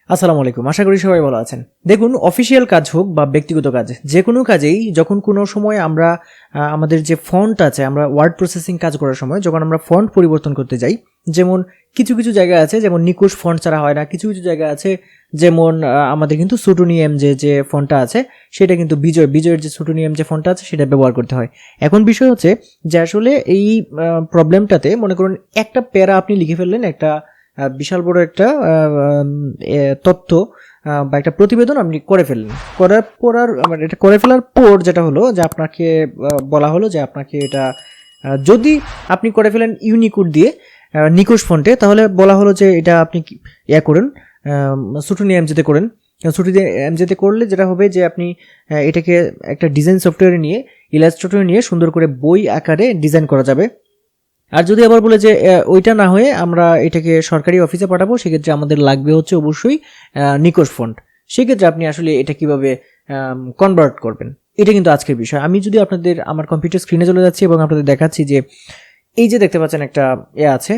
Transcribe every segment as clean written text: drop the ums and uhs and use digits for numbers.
আসসালামু আলাইকুম, আশা করি সবাই ভালো আছেন। দেখুন, অফিসিয়াল কাজ হোক বা ব্যক্তিগত কাজ, যে কোনো কাজেই যখন কোনো সময় আমরা আমাদের যে ফন্ট আছে, আমরা ওয়ার্ড প্রসেসিং কাজ করার সময় যখন আমরা ফন্ট পরিবর্তন করতে যাই, যেমন কিছু কিছু জায়গা আছে যেমন নিকুশ ফন্ট ছাড়া হয় না, কিছু কিছু জায়গা আছে যেমন আমাদের কিন্তু সুটুনিয়াম যে ফন্টটা আছে সেটা কিন্তু বিজয়ের যে সুটুনিয়াম যে ফন্টটা আছে সেটা ব্যবহার করতে হয়। এখন বিষয় হচ্ছে যে আসলে এই প্রবলেমটাতে মনে করুন একটা প্যারা আপনি লিখে ফেললেন, একটা বিশাল বড় একটা তথ্য বা একটা প্রতিবেদন আপনি করে ফেললেন, এটা করে ফেলার পর যেটা হলো যে আপনাকে বলা হলো যে আপনাকে এটা যদি আপনি করে ফেলেন ইউনিকোড দিয়ে নিকোশ ফন্টে, তাহলে বলা হলো যে এটা আপনি করেন সুটুনি এমজেতে করেন। সুটুনি এমজেতে করলে যেটা হবে যে আপনি এটাকে একটা ডিজাইন সফটওয়্যারে নিয়ে ইলাস্ট্রেটরে নিয়ে সুন্দর করে বই আকারে ডিজাইন করা যাবে। আর যদি আবার বলে যে ওইটা না হয়ে আমরা এটাকে সরকারি অফিসে পাঠাবো, সেক্ষেত্রে আমাদের লাগবে হচ্ছে অবশ্যই নিকোশ ফন্ট। সেক্ষেত্রে আপনি আসলে এটা কিভাবে কনভার্ট করবেন, এটা কিন্তু আজকের বিষয়। আমি যদি আপনাদের আমার কম্পিউটার স্ক্রিনে চলে যাচ্ছি এবং আপনাদের দেখাচ্ছি যে এই যে দেখতে পাচ্ছেন একটা আছে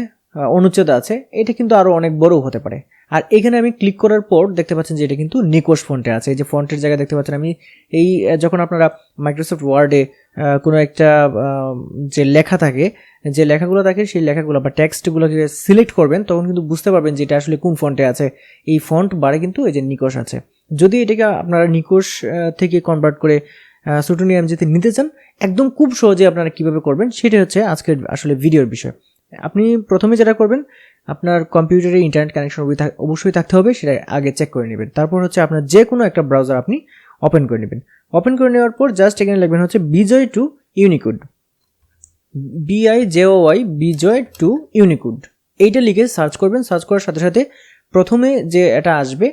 অনুচ্ছেদ আছে, এটা কিন্তু আরও অনেক বড়ও হতে পারে। আর এখানে আমি ক্লিক করার পর দেখতে পাচ্ছেন যে এটা কিন্তু নিকোশ ফন্টে আছে। এই যে ফন্টের জায়গায় দেখতে পাচ্ছেন আমি এই যখন আপনারা মাইক্রোসফট ওয়ার্ডে কোনো একটা যে লেখা থাকে, যে লেখাগুলো থাকে সেই লেখাগুলো বা টেক্সটগুলোকে সিলেক্ট করবেন, তখন কিন্তু বুঝতে পারবেন যে এটা আসলে কোন ফন্টে আছে। এই ফন্ট বারে কিন্তু এই যে নিকোশ আছে। যদি এটাকে আপনারা নিকোশ থেকে কনভার্ট করে সুটুনি এমজিতে নিতে চান, একদম খুব সহজে আপনারা কিভাবে করবেন সেটা হচ্ছে আজকের আসলে ভিডিওর বিষয়। আপনি প্রথমে যেটা করবেন, আপনার কম্পিউটারে ইন্টারনেট কানেকশন অবশ্যই থাকতে হবে, সেটা আগে চেক করে নেবেন। তারপর হচ্ছে আপনার যে কোনো একটা ব্রাউজার আপনি ওপেন করে নেবেন। ওপেন করে নেওয়ার পর জাস্ট এখানে লিখবেন হচ্ছে Bijoy to Unicode, BIJOY Bijoy to Unicode. এইটা লিখে সার্চ করবেন। সার্চ করার সাথে সাথে প্রথমে যে এটা আসবে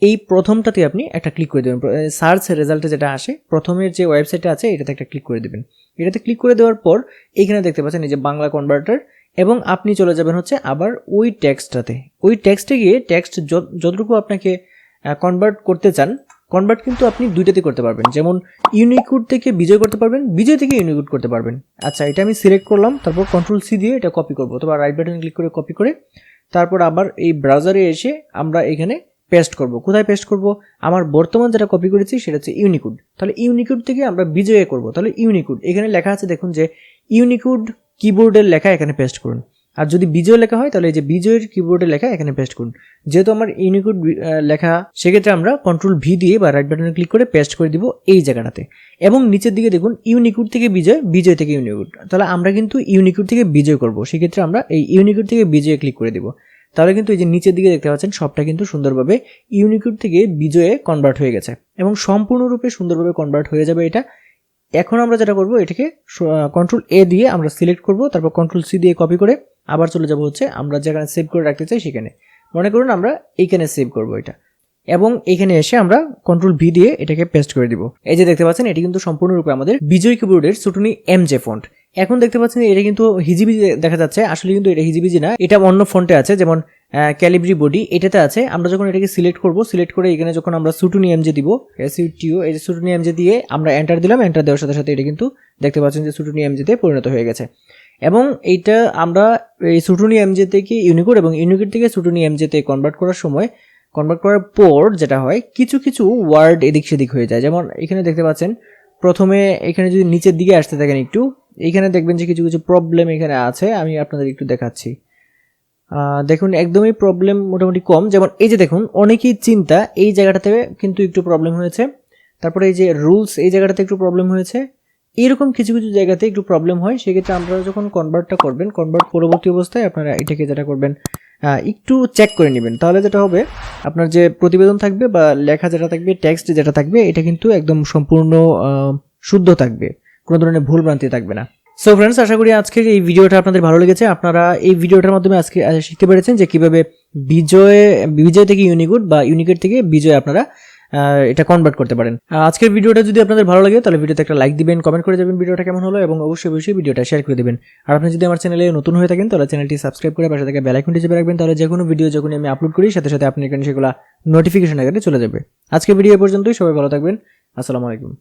এই প্রথমটাতে আপনি একটা ক্লিক করে দেবেন। সার্চ রেজাল্টে যেটা আসে প্রথমের যে ওয়েবসাইটটা আছে এটাতে একটা ক্লিক করে দেবেন। এটাতে ক্লিক করে দেওয়ার পর এখানে দেখতে পাচ্ছেন এই যে বাংলা কনভার্টার, এবং আপনি চলে যাবেন হচ্ছে আবার ওই টেক্সটটাতে। ওই টেক্সটে গিয়ে টেক্সট যতটুকু আপনাকে কনভার্ট করতে চান, কনভার্ট কিন্তু আপনি দুইটাতে করতে পারবেন। যেমন ইউনিকোড থেকে বিজয় করতে পারবেন, বিজয় থেকে ইউনিকোড করতে পারবেন। আচ্ছা, এটা আমি সিলেক্ট করলাম, তারপর Ctrl+C দিয়ে এটা কপি করবো, অথবা রাইট বাটনে ক্লিক করে কপি করে তারপর আবার এই ব্রাউজারে এসে আমরা এখানে পেস্ট করব। কোথায় পেস্ট করব? আমার বর্তমান যেটা কপি করেছি সেটা হচ্ছে ইউনিকোড। তাহলে ইউনিকোড থেকে আমরা বিজয়ে করব। তাহলে ইউনিকোড এখানে লেখা আছে, দেখুন যে ইউনিকোড কিবোর্ডের লেখা এখানে পেস্ট করুন। আর যদি বিজয় লেখা হয় তাহলে এই যে বিজয়ের কিবোর্ডের লেখা এখানে পেস্ট করুন। যেহেতু আমার ইউনিকোড লেখা, সেক্ষেত্রে আমরা Ctrl+V দিয়ে বা রাইট বাটনে ক্লিক করে পেস্ট করে দিব এই জায়গাটাতে। এবং নিচের দিকে দেখুন ইউনিকোড থেকে বিজয়, বিজয় থেকে ইউনিকোড। তাহলে আমরা কিন্তু ইউনিকোড থেকে বিজয় করব, সেক্ষেত্রে আমরা এই ইউনিকোড থেকে বিজয়ে ক্লিক করে দিব। তাহলে কিন্তু এই যে নিচের দিকে দেখতে পাচ্ছেন সবটা কিন্তু সুন্দরভাবে ইউনিকোড থেকে বিজয়ে কনভার্ট হয়ে গেছে এবং সম্পূর্ণরূপে সুন্দরভাবে কনভার্ট হয়ে যাবে এটা। এখন আমরা যেটা করব, এটাকে Ctrl+A দিয়ে আমরা সিলেক্ট করব, তারপর Ctrl+C দিয়ে কপি করে আবার চলে যাব হচ্ছে আমরা যেখানে সেভ করে রাখতে চাই সেখানে। মনে করুন আমরা এইখানে সেভ করব এটা, এবং এইখানে এসে আমরা Ctrl+V দিয়ে এটাকে পেস্ট করে দিব। এই যে দেখতে পাচ্ছেন এটি কিন্তু সম্পূর্ণরূপে আমাদের বিজয় কিবোর্ডের সুটুনি এমজে ফন্ট। এখন দেখতে পাচ্ছেন এটা কিন্তু হিজিবিজি দেখা যাচ্ছে, আসলে কিন্তু এটা হিজিবিজি না, এটা অন্য ফন্টে আছে। যেমন ক্যালিব্রি বডি এটাতে আছে। আমরা যখন এটাকে সিলেক্ট করব, সিলেক্ট করে এখানে যখন আমরা সুটুনি এমজে দিব, SUTO এই যে সুটুনি এমজে দিয়ে আমরা এন্টার দিলাম, এন্টার দেওয়ার সাথে সাথে এটা কিন্তু দেখতে পাচ্ছেন যে সুটুনি এমজেতে পরিণত হয়ে গেছে। এবং এইটা আমরা এই সুটুনি এমজে থেকে ইউনিকোড এবং ইউনিকোড থেকে সুটুনি এমজেতে কনভার্ট করার সময়, কনভার্ট করার পর যেটা হয়, কিছু কিছু ওয়ার্ড এদিক সেদিক হয়ে যায়। যেমন এখানে দেখতে পাচ্ছেন প্রথমে এখানে যদি নিচের দিকে আসতে থাকেন একটু, এইখানে দেখবেন যে কিছু কিছু প্রবলেম এখানে আছে। আমি আপনাদের একটু দেখাচ্ছি। দেখুন একদমই প্রবলেম মোটামুটি কম। যেমন এই যে দেখুন অনেকেই চিন্তা, এই জায়গাটাতে কিন্তু একটু প্রবলেম হয়েছে। তারপরে এই যে রুলস এই জায়গাটাতে একটু প্রবলেম হয়েছে। এরকম কিছু কিছু জায়গাতে একটু প্রবলেম হয়। সেক্ষেত্রে আপনারা যখন কনভার্টটা করবেন, কনভার্ট পরবর্তী অবস্থায় আপনারা এটাকে যেটা করবেন একটু চেক করে নেবেন। তাহলে যেটা হবে, আপনার যে প্রতিবেদন থাকবে বা লেখা যেটা থাকবে, টেক্সট যেটা থাকবে, এটা কিন্তু একদম সম্পূর্ণ শুদ্ধ থাকবে, কোনো ধরনের ভুল ভ্রান্তি থাকবে না। সো ফ্রেন্ডস, আশা করি আজকের এই ভিডিওটা আপনাদের ভালো লেগেছে। আপনারা এই ভিডিওটার মাধ্যমে আজকে শিখতে পেরেছেন যে কিভাবে বিজয় থেকে ইউনিকোড বা ইউনিকোড থেকে বিজয় আপনারা এটা কনভার্ট করতে পারেন। আজকের ভিডিওটা যদি আপনাদের ভালো লাগে তাহলে ভিডিওতে একটা লাইক দিবেন, কমেন্ট করে যাবেন ভিডিওটা কেমন হলো, এবং অবশ্যই ভিডিওটা শেয়ার করে দিবেন। আর আপনি যদি আমার চ্যানেলে নতুন হয়ে থাকেন তাহলে চ্যানেলটি সাবস্ক্রাইব করে পাশে থেকে বেল আইকনটি চেপে রাখবেন। তাহলে যে কোনো ভিডিও যখন আমি আপলোড করি সাথে সাথে আপনি এখানে সেগুলো নোটিফিকেশন আকারে চলে যাবে। আজকের ভিডিও পর্যন্তই, সবাই ভালো থাকবেন। আসসালামু আলাইকুম।